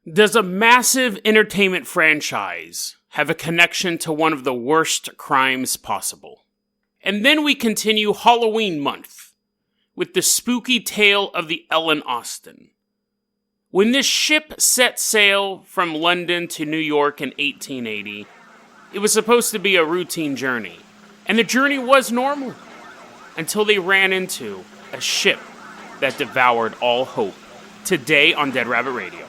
Does a massive entertainment franchise have a connection to one of the worst crimes possible? And then we continue Halloween month with the spooky tale of the Ellen Austen. When this ship set sail from London to New York in 1880, it was supposed to be a routine journey. And the journey was normal until they ran into a ship that devoured all hope. Today on Dead Rabbit Radio.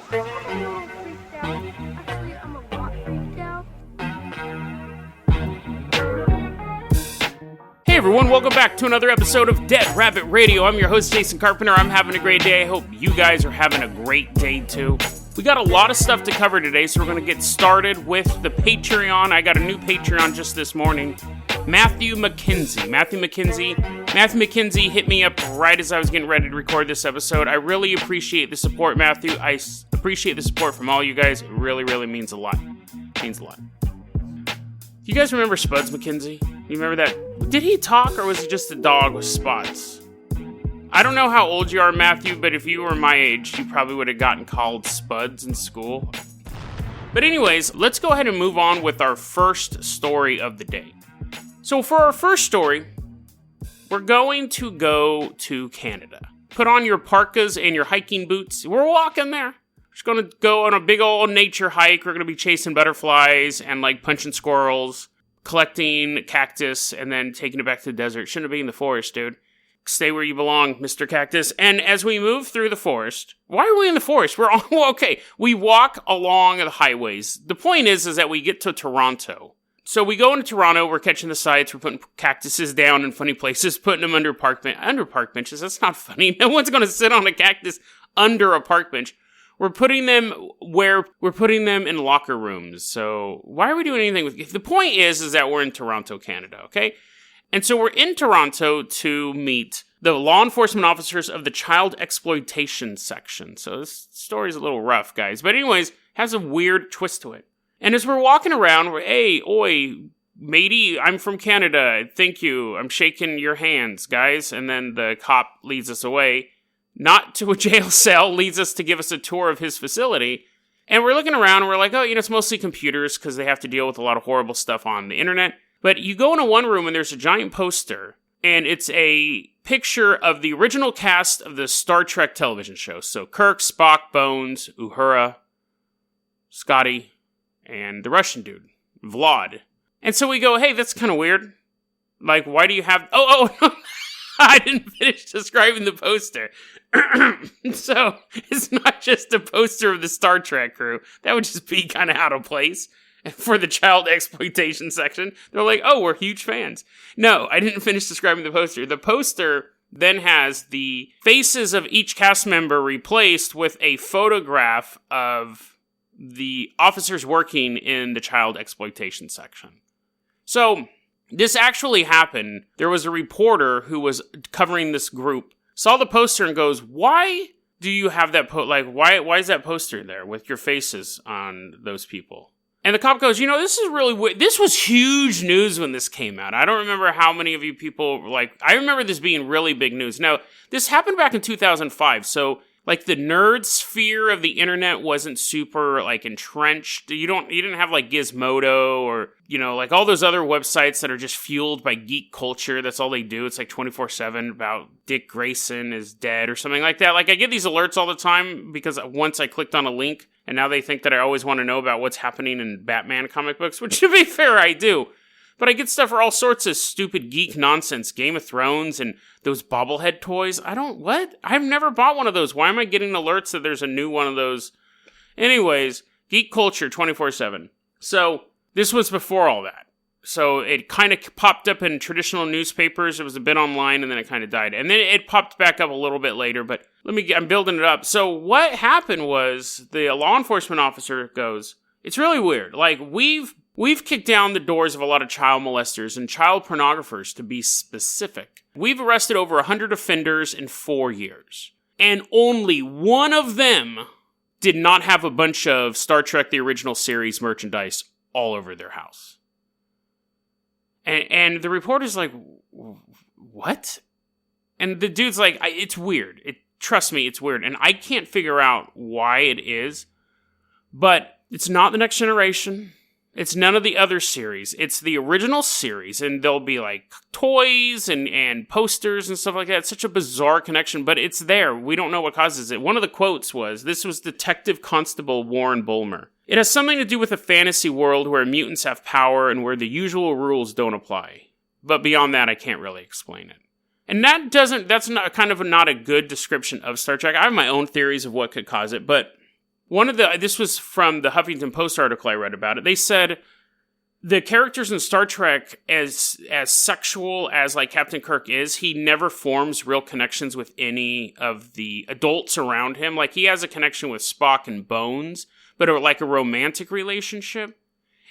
Hey everyone, welcome back to another episode of Dead Rabbit Radio. I'm your host, Jason Carpenter. I'm having a great day. I hope you guys are having a great day too. We got a lot of stuff to cover today, so we're going to get started with the Patreon. I got a new Patreon just this morning. Matthew McKenzie hit me up right as I was getting ready to record this episode. I really appreciate the support, Matthew. I appreciate the support from all you guys. It really, really means a lot. You guys remember Spuds McKenzie? You remember that? Did he talk, or was he just a dog with spots? I don't know how old you are, Matthew, but if you were my age, you probably would have gotten called Spuds in school. But anyways, let's go ahead and move on with our first story of the day. So for our first story, we're going to go to Canada. Put on your parkas and your hiking boots. We're walking there. We're just going to go on a big old nature hike. We're going to be chasing butterflies and punching squirrels, collecting cactus, and then taking it back to the desert. Shouldn't be in the forest, dude. Stay where you belong, Mr. Cactus. And as we move through the forest, why are we in the forest? We walk along the highways. The point is that we get to Toronto. So we go into Toronto, we're catching the sights, we're putting cactuses down in funny places, putting them under park benches. That's not funny. No one's going to sit on a cactus under a park bench. We're putting them in locker rooms. So why are we doing anything with... The point is that we're in Toronto, Canada, okay? And so we're in Toronto to meet the law enforcement officers of the child exploitation section. So this story's a little rough, guys. But anyways, has a weird twist to it. And as we're walking around, hey, oi, matey, I'm from Canada. Thank you. I'm shaking your hands, guys. And then the cop leads us away, not to a jail cell, leads us to give us a tour of his facility. And we're looking around and we're like, it's mostly computers because they have to deal with a lot of horrible stuff on the internet. But you go into one room and there's a giant poster, and it's a picture of the original cast of the Star Trek television show. So Kirk, Spock, Bones, Uhura, Scotty, and the Russian dude, Vlad. And so we go, hey, that's kind of weird. Why do you have... No. I didn't finish describing the poster. So, it's not just a poster of the Star Trek crew. That would just be kind of out of place for the child exploitation section. They're like, we're huge fans. No, I didn't finish describing the poster. The poster then has the faces of each cast member replaced with a photograph of the officers working in the child exploitation section. So, this actually happened. There was a reporter who was covering this group, saw the poster and goes, why do you have that why is that poster there with your faces on those people? And the cop goes, this is really weird. This was huge news when this came out. I don't remember how many of you people, I remember this being really big news. Now, this happened back in 2005, so the nerd sphere of the internet wasn't super entrenched. You didn't have Gizmodo or all those other websites that are just fueled by geek culture. That's all they do. It's 24/7 about Dick Grayson is dead or something like that. I get these alerts all the time because once I clicked on a link and now they think that I always want to know about what's happening in Batman comic books, which to be fair, I do. But I get stuff for all sorts of stupid geek nonsense. Game of Thrones and those bobblehead toys. I've never bought one of those. Why am I getting alerts that there's a new one of those? Anyways, geek culture 24/7. So, this was before all that. So, it kind of popped up in traditional newspapers. It was a bit online, and then it kind of died. And then it popped back up a little bit later, but I'm building it up. So, what happened was the law enforcement officer goes, it's really weird. We've kicked down the doors of a lot of child molesters and child pornographers, to be specific. We've arrested over 100 offenders in 4 years. And only one of them did not have a bunch of Star Trek The Original Series merchandise all over their house. And the reporter's like, what? And the dude's like, it's weird. Trust me, it's weird. And I can't figure out why it is. But it's not the Next Generation. It's none of the other series. It's the original series, and there'll be like toys and posters and stuff like that. It's such a bizarre connection, but it's there. We don't know what causes it. One of the quotes was, "This was Detective Constable Warren Bulmer. It has something to do with a fantasy world where mutants have power and where the usual rules don't apply. But beyond that, I can't really explain it." And that's not a good description of Star Trek. I have my own theories of what could cause it, but this was from the Huffington Post article I read about it. They said the characters in Star Trek, as sexual as like Captain Kirk is, he never forms real connections with any of the adults around him. Like, he has a connection with Spock and Bones, but like a romantic relationship.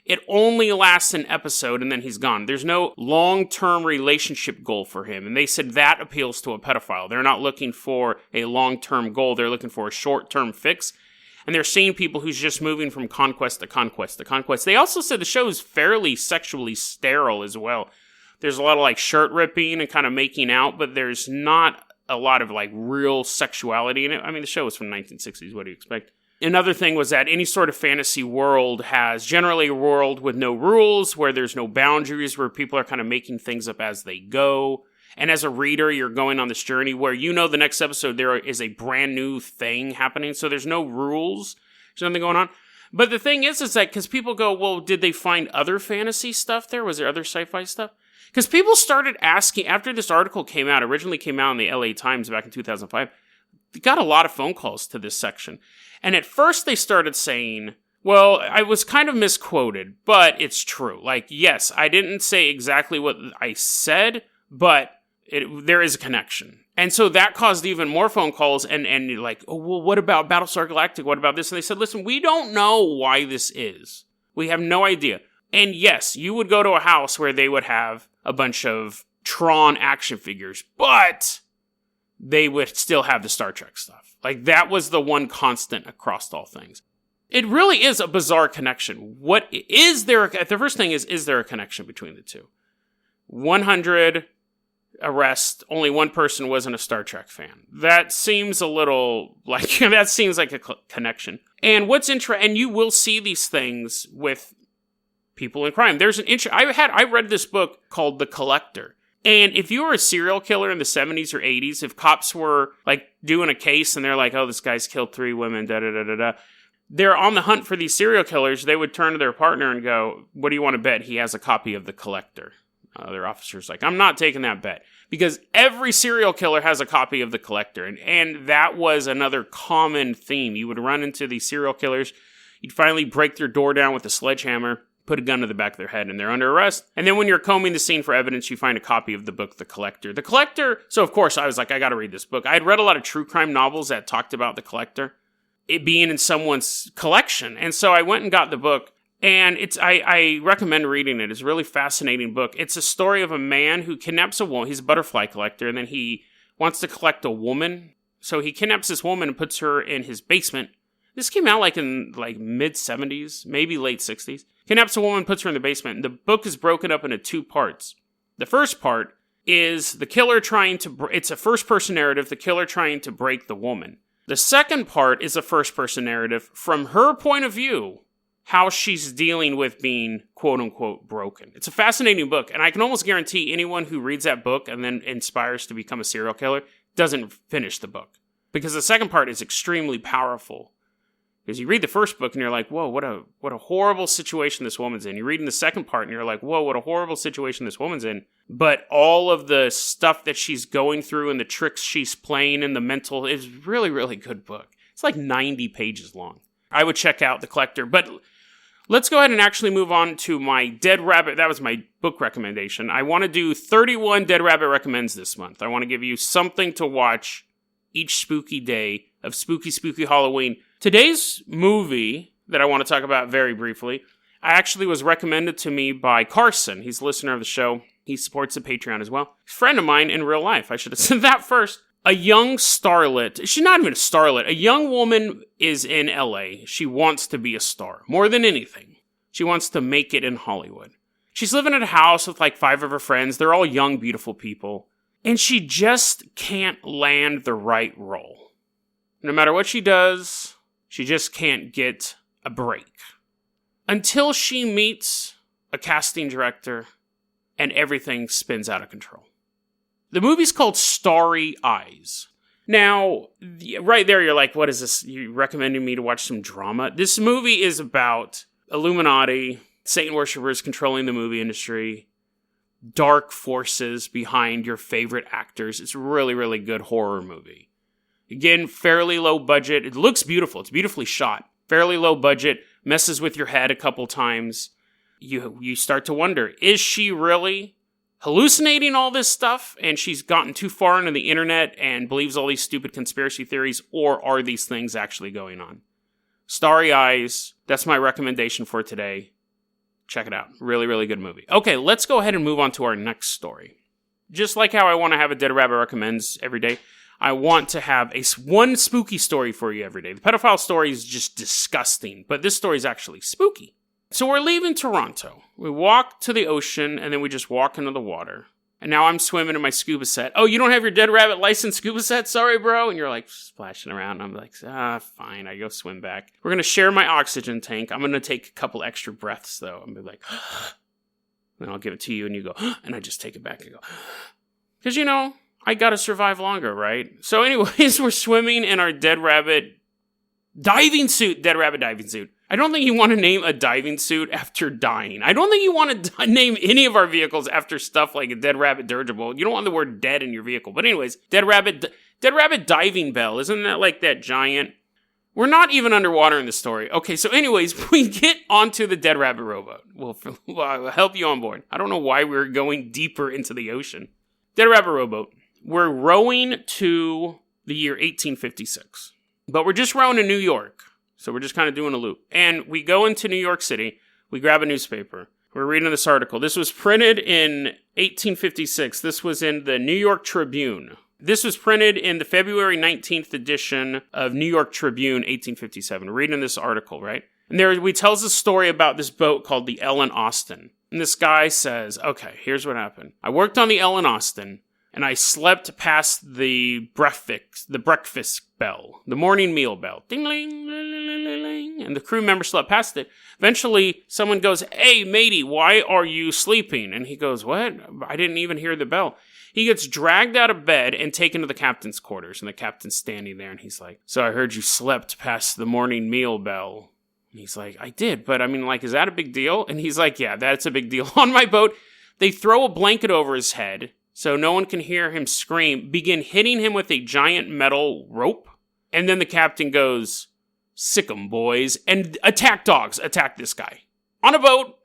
It only lasts an episode and then he's gone. There's no long-term relationship goal for him. And they said that appeals to a pedophile. They're not looking for a long-term goal. They're looking for a short-term fix. And they're seeing people who's just moving from conquest to conquest to conquest. They also said the show is fairly sexually sterile as well. There's a lot of like shirt ripping and kind of making out, but there's not a lot of like real sexuality in it. I mean, the show was from the 1960s. What do you expect? Another thing was that any sort of fantasy world has generally a world with no rules, where there's no boundaries, where people are kind of making things up as they go. And as a reader, you're going on this journey where the next episode there is a brand new thing happening. So there's no rules. There's nothing going on. But the thing is that because people go, well, did they find other fantasy stuff there? Was there other sci-fi stuff? Because people started asking, after this article originally came out in the LA Times back in 2005, they got a lot of phone calls to this section. And at first they started saying, well, I was kind of misquoted, but it's true. Like, yes, I didn't say exactly what I said, but there is a connection. And so that caused even more phone calls and like, oh, well, what about Battlestar Galactica? What about this? And they said, listen, we don't know why this is. We have no idea. And yes, you would go to a house where they would have a bunch of Tron action figures, but they would still have the Star Trek stuff. Like, that was the one constant across all things. It really is a bizarre connection. The first thing is there a connection between the two? 100 arrests, only one person wasn't a Star Trek fan. That seems a little like, that seems like a connection. And and you will see these things with people in crime. There's I read this book called The Collector. And if you were a serial killer in the 70s or 80s, if cops were like doing a case and they're like, oh, this guy's killed 3 women, they're on the hunt for these serial killers, they would turn to their partner and go, what do you want to bet? He has a copy of The Collector. Their officer's like, I'm not taking that bet. Because every serial killer has a copy of The Collector. And that was another common theme. You would run into these serial killers. You'd finally break their door down with a sledgehammer, put a gun to the back of their head, and they're under arrest. And then when you're combing the scene for evidence, you find a copy of the book, The Collector. The Collector, so of course I was like, I gotta read this book. I had read a lot of true crime novels that talked about The Collector, it being in someone's collection. And so I went and got the book. And I recommend reading it. It's a really fascinating book. It's a story of a man who kidnaps a woman. He's a butterfly collector, and then he wants to collect a woman. So he kidnaps this woman and puts her in his basement. This came out like in like mid-70s, maybe late 60s. Kidnaps a woman, puts her in the basement. And the book is broken up into 2 parts. The first part is the killer it's a first-person narrative, the killer trying to break the woman. The second part is a first-person narrative from her point of view, how she's dealing with being quote-unquote broken. It's a fascinating book, and I can almost guarantee anyone who reads that book and then inspires to become a serial killer doesn't finish the book. Because the second part is extremely powerful. Because you read the first book and you're like, whoa, what a horrible situation this woman's in. You're reading the second part and you're like, whoa, what a horrible situation this woman's in. But all of the stuff that she's going through and the tricks she's playing and the mental is really, really good book. It's like 90 pages long. I would check out The Collector, but let's go ahead and actually move on to my Dead Rabbit. That was my book recommendation. I want to do 31 Dead Rabbit recommends this month. I want to give you something to watch each spooky day of spooky Halloween. Today's movie that I want to talk about very briefly, I actually was recommended to me by Carson. He's a listener of the show. He supports the Patreon as well. He's a friend of mine in real life. I should have said that first. A young starlet, she's not even a starlet, a young woman is in LA. She wants to be a star, more than anything. She wants to make it in Hollywood. She's living at a house with like 5 of her friends. They're all young, beautiful people. And she just can't land the right role. No matter what she does, she just can't get a break. Until she meets a casting director and everything spins out of control. The movie's called Starry Eyes. Now, right there, you're like, what is this? You recommending me to watch some drama? This movie is about Illuminati, Satan worshippers controlling the movie industry, dark forces behind your favorite actors. It's a really, really good horror movie. Again, fairly low budget. It looks beautiful. It's beautifully shot. Fairly low budget. Messes with your head a couple times. You start to wonder, is she really hallucinating all this stuff and she's gotten too far into the internet and believes all these stupid conspiracy theories, or are these things actually going on? Starry Eyes, that's my recommendation for today. Check it out. Really, really good movie. Okay, let's go ahead and move on to our next story. Just like how I want to have a Dead Rabbit Recommends every day, I want to have one spooky story for you every day. The pedophile story is just disgusting, but this story is actually spooky. So we're leaving Toronto. We walk to the ocean, and then we just walk into the water. And now I'm swimming in my scuba set. Oh, you don't have your Dead Rabbit licensed scuba set? Sorry, bro. And you're like splashing around. And I'm like, fine. I go swim back. We're going to share my oxygen tank. I'm going to take a couple extra breaths, though. I'm going to be like, then I'll give it to you, and you go, and I just take it back and go. Because, I got to survive longer, right? So anyways, we're swimming in our Dead Rabbit diving suit. Dead Rabbit diving suit. I don't think you want to name a diving suit after dying. I don't think you want to name any of our vehicles after stuff like a Dead Rabbit dirigible. You don't want the word dead in your vehicle. But anyways, Dead Rabbit diving bell. Isn't that like that giant? We're not even underwater in the story. Okay, so anyways, we get onto the Dead Rabbit rowboat. We'll help you on board. I don't know why we're going deeper into the ocean. Dead Rabbit rowboat. We're rowing to the year 1856. But we're just rowing to New York. So we're just kind of doing a loop. And we go into New York City. We grab a newspaper. We're reading this article. This was printed in 1856. This was in the New York Tribune. This was printed in the February 19th edition of New York Tribune, 1857. We're reading this article, right? And there we tells a story about this boat called the Ellen Austin. And this guy says, okay, here's what happened. I worked on the Ellen Austin, and I slept past the breakfast bell, the morning meal bell. Ding-ling, ling-ling-ling-ling. And the crew member slept past it. Eventually, someone goes, hey, matey, why are you sleeping? And he goes, what? I didn't even hear the bell. He gets dragged out of bed and taken to the captain's quarters. And the captain's standing there, and he's like, so I heard you slept past the morning meal bell. And he's like, I did, but is that a big deal? And he's like, yeah, that's a big deal. On my boat, they throw a blanket over his head so no one can hear him scream, begin hitting him with a giant metal rope. And then the captain goes, sick 'em, boys, and attack this guy on a boat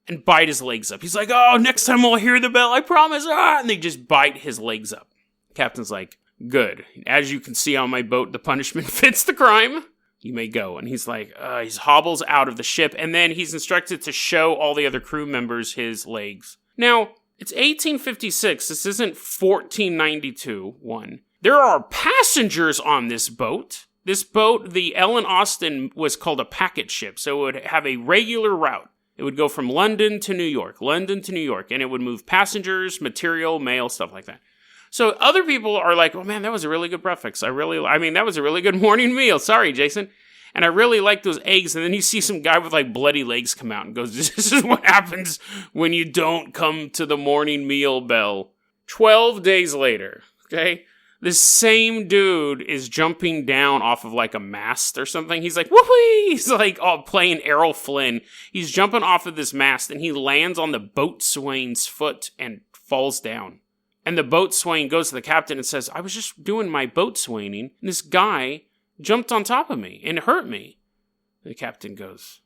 and bite his legs up. He's like, oh, next time I'll hear the bell, I promise. And they just bite his legs up. Captain's like, good. As you can see on my boat, the punishment fits the crime. You may go. And he's like, he hobbles out of the ship, and then he's instructed to show all the other crew members his legs. Now, it's 1856. This isn't 1492. There are passengers on this boat. This boat, the Ellen Austin, was called a packet ship, so it would have a regular route. It would go from London to New York, and it would move passengers, material, mail, stuff like that. So other people are like, oh man, that was a really good breakfast. That was a really good morning meal. Sorry, Jason. And I really like those eggs. And then you see some guy with bloody legs come out and goes, this is what happens when you don't come to the morning meal bell. 12 days later, okay? This same dude is jumping down off of a mast or something. He's like, whoopee! He's playing Errol Flynn. He's jumping off of this mast and he lands on the boatswain's foot and falls down. And the boatswain goes to the captain and says, I was just doing my boatswaining, and this guy jumped on top of me and hurt me. The captain goes,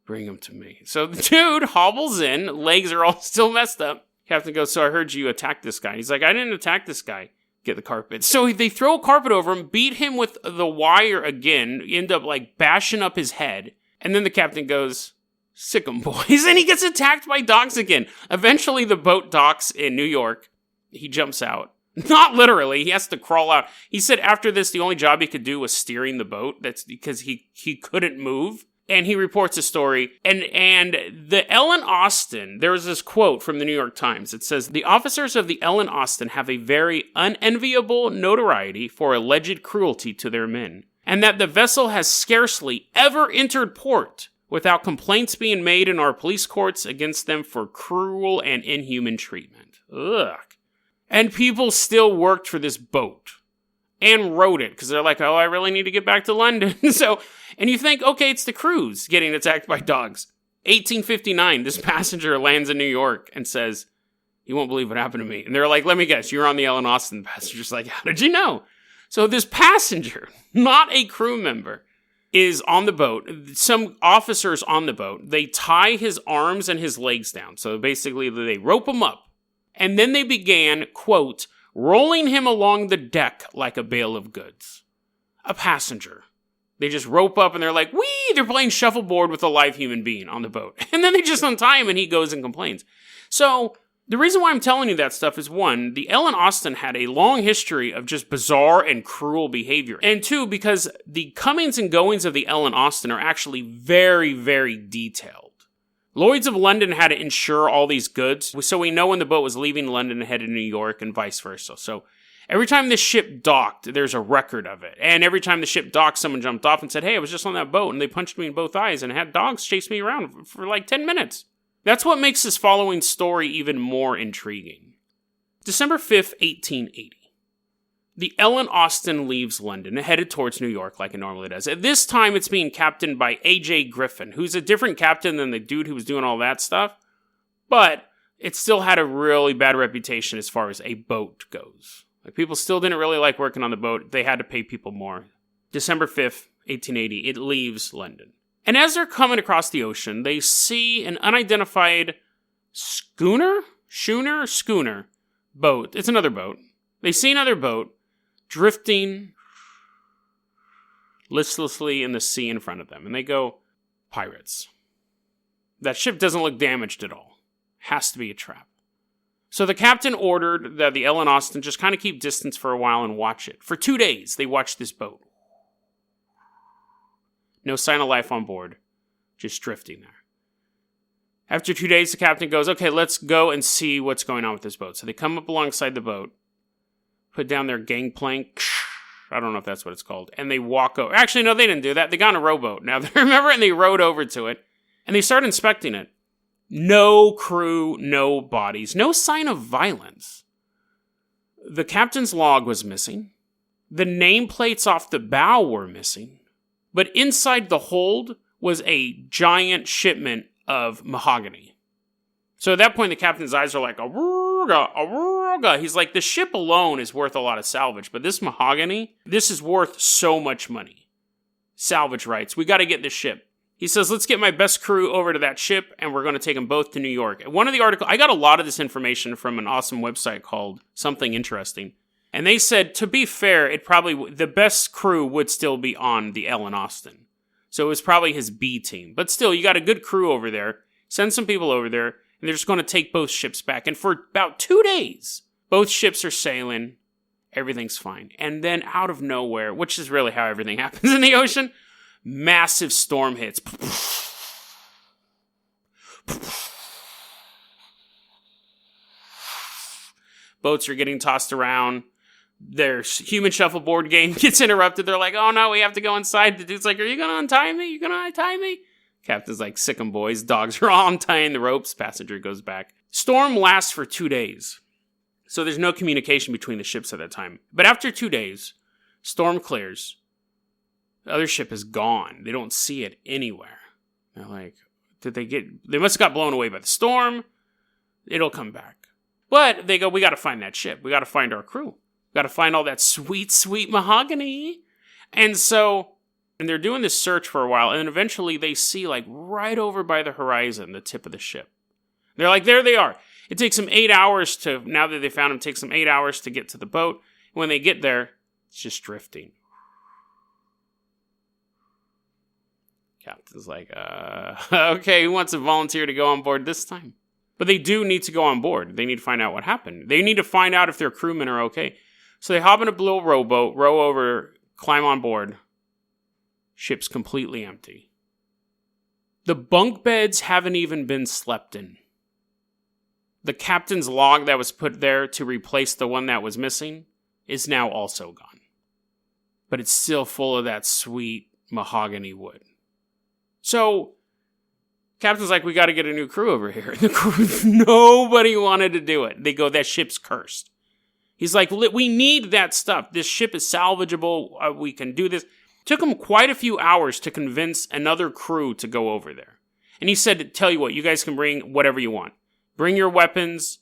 bring him to me. So the dude hobbles in, legs are all still messed up. Captain goes, so I heard you attack this guy. He's like, I didn't attack this guy. Get the carpet. So they throw a carpet over him, beat him with the wire again, end up bashing up his head. And then the captain goes, sick 'em, boys. And he gets attacked by dogs again. Eventually the boat docks in New York. He jumps out. Not literally. He has to crawl out. He said after this, the only job he could do was steering the boat. That's because he couldn't move. And he reports a story. And the Ellen Austin, there was this quote from the New York Times. It says, the officers of the Ellen Austin have a very unenviable notoriety for alleged cruelty to their men. and that the vessel has scarcely ever entered port without complaints being made in our police courts against them for cruel and inhuman treatment. Ugh. And people still worked for this boat and rowed it because they're like, oh, I really need to get back to London. And you think, okay, it's the crews getting attacked by dogs. 1859, this passenger lands in New York and says, you won't believe what happened to me. And they're like, let me guess, you're on the Ellen Austin. The passenger's like, how did you know? So this passenger, not a crew member, is on the boat. Some officers on the boat, they tie his arms and his legs down. So basically they rope him up. And then they began, quote, rolling him along the deck like a bale of goods. A passenger. They just rope up and they're like, whee! They're playing shuffleboard with a live human being on the boat. And then they just untie him and he goes and complains. So the reason why I'm telling you that stuff is, one, the Ellen Austin had a long history of just bizarre and cruel behavior. And two, because the comings and goings of the Ellen Austin are actually very, very detailed. Lloyd's of London had to insure all these goods, so we know when the boat was leaving London and headed to New York and vice versa. So every time this ship docked, there's a record of it. And every time the ship docked, someone jumped off and said, hey, I was just on that boat, and they punched me in both eyes and had dogs chase me around for like 10 minutes. That's what makes this following story even more intriguing. December 5th, 1880. The Ellen Austin leaves London, headed towards New York like it normally does. At this time, it's being captained by A.J. Griffin, who's a different captain than the dude who was doing all that stuff. But it still had a really bad reputation as far as a boat goes. Like, people still didn't really like working on the boat. They had to pay people more. December 5th, 1880, it leaves London. And as they're coming across the ocean, they see an unidentified schooner boat. It's another boat. They see another boat drifting listlessly in the sea in front of them. And they go, pirates. That ship doesn't look damaged at all. Has to be a trap. So the captain ordered that the Ellen Austin just kind of keep distance for a while and watch it. For 2 days, they watched this boat. No sign of life on board. Just drifting there. After 2 days, the captain goes, okay, let's go and see what's going on with this boat. So they come up alongside the boat, put down their gangplank. I don't know if that's what it's called. And they walk over. Actually, no, they didn't do that. They got on a rowboat. Now, they remember, and they rowed over to it. And they started inspecting it. No crew, no bodies, no sign of violence. The captain's log was missing. The nameplates off the bow were missing. But inside the hold was a giant shipment of mahogany. So at that point, the captain's eyes are like, "Aruga, aruga." He's like, the ship alone is worth a lot of salvage, but this mahogany, this is worth so much money. Salvage rights. We got to get this ship. He says, let's get my best crew over to that ship, and we're going to take them both to New York. And one of the articles, I got a lot of this information from an awesome website called Something Interesting. And they said, to be fair, the best crew would still be on the Ellen Austin. So it was probably his B team. But still, you got a good crew over there. Send some people over there, and they're just going to take both ships back. And for about 2 days, both ships are sailing. Everything's fine. And then out of nowhere, which is really how everything happens in the ocean, massive storm hits. Boats are getting tossed around. Their human shuffleboard game gets interrupted. They're like, oh no, we have to go inside. The dude's like, are you going to untie me? You going to untie me? Captain's like, sick 'em boys. Dogs are all untying the ropes. Passenger goes back. Storm lasts for 2 days. So there's no communication between the ships at that time. But after 2 days, storm clears. The other ship is gone. They don't see it anywhere. They're like, they must have got blown away by the storm. It'll come back. But they go, we got to find that ship. We got to find our crew. We got to find all that sweet, sweet mahogany. And they're doing this search for a while. And then eventually they see, like, right over by the horizon, the tip of the ship. They're like, there they are. It takes them 8 hours now that they found them, it takes them 8 hours to get to the boat. When they get there, it's just drifting. Captain's like, okay, who wants to volunteer to go on board this time? But they do need to go on board. They need to find out what happened. They need to find out if their crewmen are okay. So they hop in a little rowboat, row over, climb on board. Ship's completely empty. The bunk beds haven't even been slept in. The captain's log that was put there to replace the one that was missing is now also gone. but it's still full of that sweet mahogany wood. So, Captain's like, we got to get a new crew over here. And the crew, nobody wanted to do it. They go, that ship's cursed. He's like, we need that stuff. This ship is salvageable. We can do this. Took him quite a few hours to convince another crew to go over there. And he said, tell you what, you guys can bring whatever you want. Bring your weapons.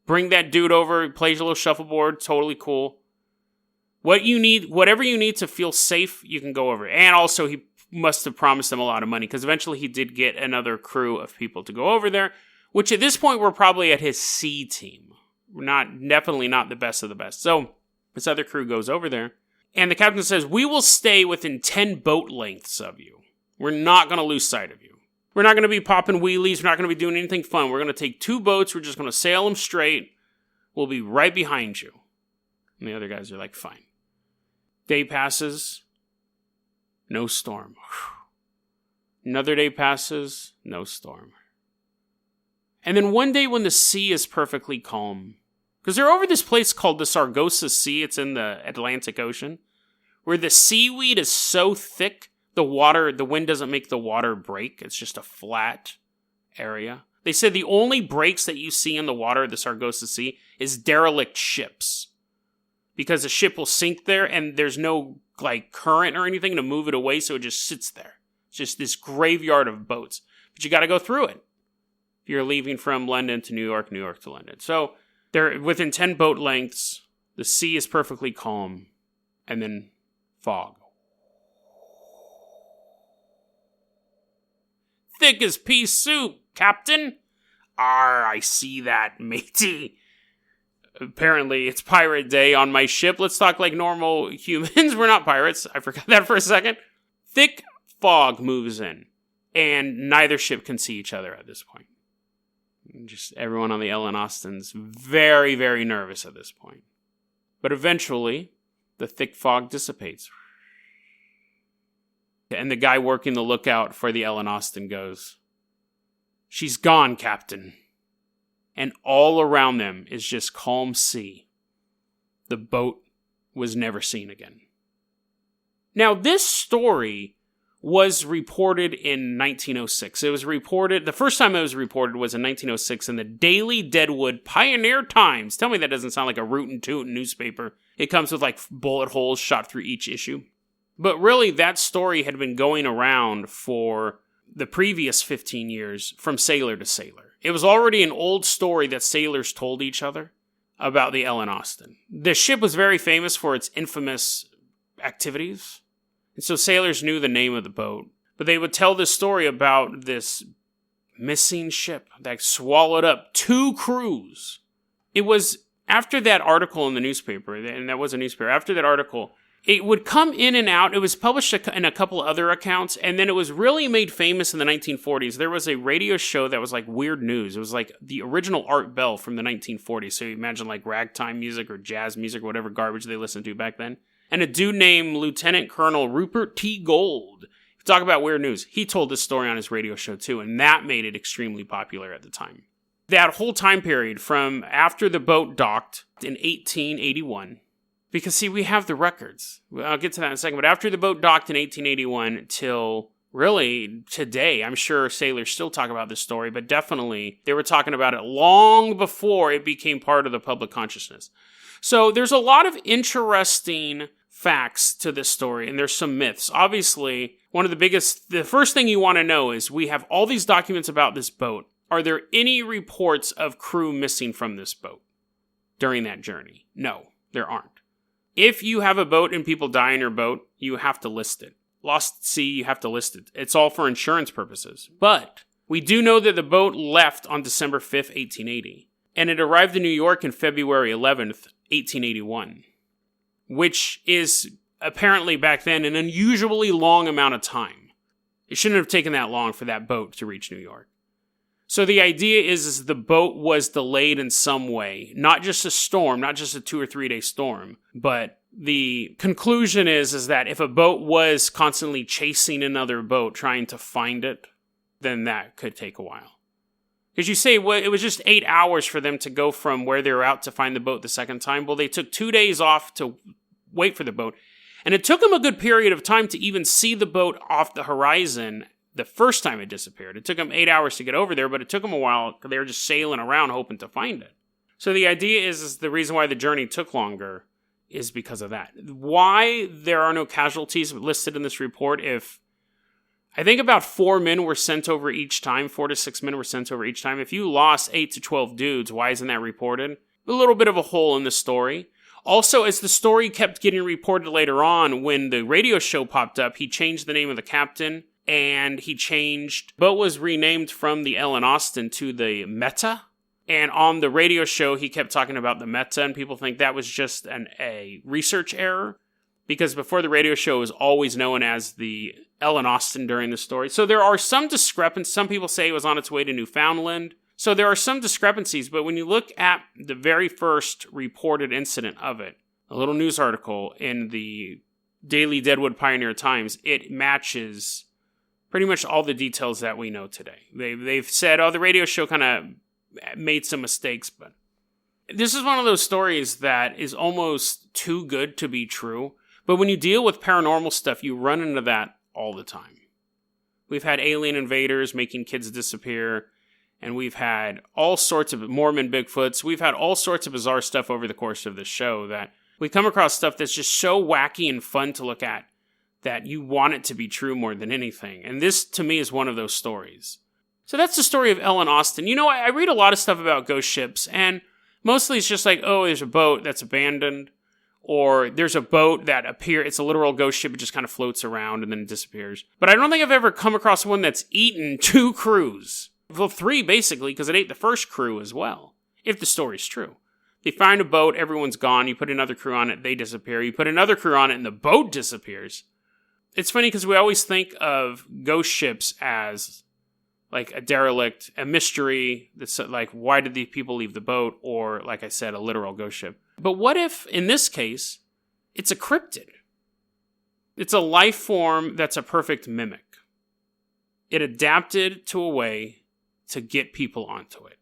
Bring that dude over. Plays a little shuffleboard. Totally cool. Whatever you need to feel safe, you can go over. And also, he must have promised them a lot of money, because eventually he did get another crew of people to go over there, which at this point we're probably at his C team. Definitely not the best of the best. So this other crew goes over there, and the captain says, we will stay within 10 boat lengths of you. We're not going to lose sight of you. We're not going to be popping wheelies. We're not going to be doing anything fun. We're going to take 2 boats. We're just going to sail them straight. We'll be right behind you. And the other guys are like, fine. Day passes. No storm. Another day passes. No storm. And then one day when the sea is perfectly calm, because they're over this place called the Sargasso Sea, it's in the Atlantic Ocean, where the seaweed is so thick, the wind doesn't make the water break. It's just a flat area. They said the only breaks that you see in the water of the Sargasso Sea is derelict ships. Because the ship will sink there and there's no current or anything to move it away, so it just sits there. It's just this graveyard of boats. But you got to go through it. If you're leaving from London to New York, New York to London. So they're within 10 boat lengths. The sea is perfectly calm. And then fog. Thick as pea soup, Captain. I see that, matey. Apparently, it's pirate day on my ship. Let's talk like normal humans. We're not pirates. I forgot that for a second. Thick fog moves in, and neither ship can see each other at this point. Just everyone on the Ellen Austin's very, very nervous at this point. But eventually, the thick fog dissipates. And the guy working the lookout for the Ellen Austin goes, "She's gone, Captain." And all around them is just calm sea. The boat was never seen again. Now, this story was reported in 1906. It was reported, the first time it was reported was in 1906 in the Daily Deadwood Pioneer Times. Tell me that doesn't sound like a rootin' tootin' newspaper. It comes with bullet holes shot through each issue. But really, that story had been going around for the previous 15 years from sailor to sailor. It was already an old story that sailors told each other about the Ellen Austin. The ship was very famous for its infamous activities, and so sailors knew the name of the boat. But they would tell this story about this missing ship that swallowed up 2 crews. It was after that article in the newspaper, and that was a newspaper, after that article, it would come in and out. It was published in a couple other accounts, and then it was really made famous in the 1940s. There was a radio show that was like Weird News. It was like the original Art Bell from the 1940s. So you imagine like ragtime music or jazz music, whatever garbage they listened to back then. And a dude named Lieutenant Colonel Rupert T. Gold, talk about Weird News, he told this story on his radio show too, and that made it extremely popular at the time. That whole time period from after the boat docked in 1881, because, see, we have the records. I'll get to that in a second. But after the boat docked in 1881 till, really, today, I'm sure sailors still talk about this story, but definitely they were talking about it long before it became part of the public consciousness. So there's a lot of interesting facts to this story, and there's some myths. Obviously, the first thing you want to know is we have all these documents about this boat. Are there any reports of crew missing from this boat during that journey? No, there aren't. If you have a boat and people die in your boat, you have to list it. Lost at sea, you have to list it. It's all for insurance purposes. But we do know that the boat left on December 5th, 1880. And it arrived in New York on February 11th, 1881. Which is apparently back then an unusually long amount of time. It shouldn't have taken that long for that boat to reach New York. So the idea is the boat was delayed in some way. Not just a storm, not just a 2 or 3 day storm. But the conclusion is that if a boat was constantly chasing another boat, trying to find it, then that could take a while. Because you say, well, it was just 8 hours for them to go from where they were out to find the boat the second time. Well, they took 2 days off to wait for the boat. And it took them a good period of time to even see the boat off the horizon the first time it disappeared. It took them 8 hours to get over there, but it took them a while. They were just sailing around hoping to find it. So the idea is the reason why the journey took longer is because of that. Why there are no casualties listed in this report, if I think about 4 men were sent over each time, 4 to 6 men were sent over each time. If you lost 8 to 12 dudes, why isn't that reported? A little bit of a hole in the story. Also, as the story kept getting reported later on, when the radio show popped up, he changed the name of the captain, and boat was renamed from the Ellen Austin to the Meta. And on the radio show, he kept talking about the Meta, and people think that was just a research error, because before the radio show, it was always known as the Ellen Austin during the story. So there are some discrepancies. Some people say it was on its way to Newfoundland. So there are some discrepancies, but when you look at the very first reported incident of it, a little news article in the Daily Deadwood Pioneer Times, it matches pretty much all the details that we know today. They've said, the radio show kind of made some mistakes, but this is one of those stories that is almost too good to be true. But when you deal with paranormal stuff, you run into that all the time. We've had alien invaders making kids disappear, and we've had all sorts of Mormon Bigfoots. We've had all sorts of bizarre stuff over the course of this show that we come across stuff that's just so wacky and fun to look at that you want it to be true more than anything. And this, to me, is one of those stories. So that's the story of Ellen Austin. You know, I read a lot of stuff about ghost ships, and mostly it's just like, there's a boat that's abandoned, or there's a boat that it's a literal ghost ship, it just kind of floats around and then it disappears. But I don't think I've ever come across one that's eaten 2 crews. Well, 3 basically, because it ate the first crew as well, if the story's true. They find a boat, everyone's gone, you put another crew on it, they disappear. You put another crew on it, and the boat disappears. It's funny because we always think of ghost ships as like a derelict, a mystery, that's like, why did the people leave the boat? Or, like I said, a literal ghost ship. But what if, in this case, it's a cryptid? It's a life form that's a perfect mimic. It adapted to a way to get people onto it.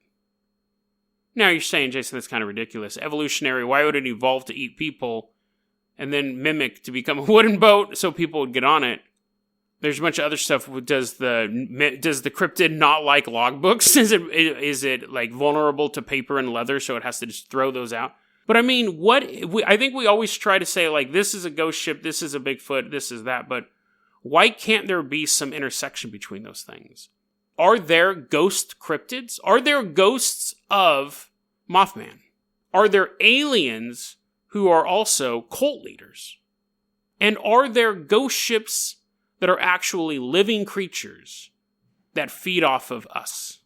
Now you're saying, Jason, that's kind of ridiculous. Evolutionary, why would it evolve to eat people and then mimic to become a wooden boat so people would get on it? There's a bunch of other stuff. Does the cryptid not like logbooks? Is it like vulnerable to paper and leather, so it has to just throw those out? But I mean, I think we always try to say, like, this is a ghost ship, this is a Bigfoot, this is that, but why can't there be some intersection between those things? Are there ghost cryptids? Are there ghosts of Mothman? Are there aliens who are also cult leaders? And are there ghost ships that are actually living creatures that feed off of us?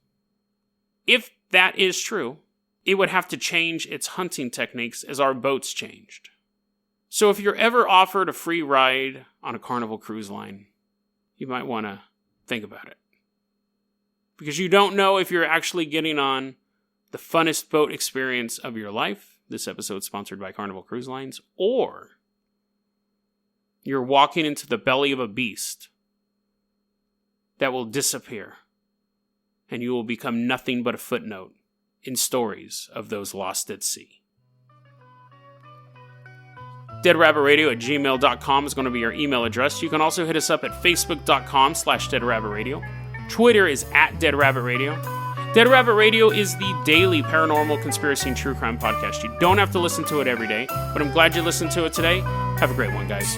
If that is true, it would have to change its hunting techniques as our boats changed. So if you're ever offered a free ride on a Carnival cruise line, you might want to think about it. Because you don't know if you're actually getting on the funnest boat experience of your life. This episode sponsored by Carnival Cruise Lines. Or you're walking into the belly of a beast that will disappear. And you will become nothing but a footnote in stories of those lost at sea. deadrabbitradio@gmail.com is going to be our email address. You can also hit us up at facebook.com/deadrabbitradio. Twitter is @deadrabbitradio. Dead Rabbit Radio is the daily paranormal, conspiracy, and true crime podcast. You don't have to listen to it every day, but I'm glad you listened to it today. Have a great one, guys.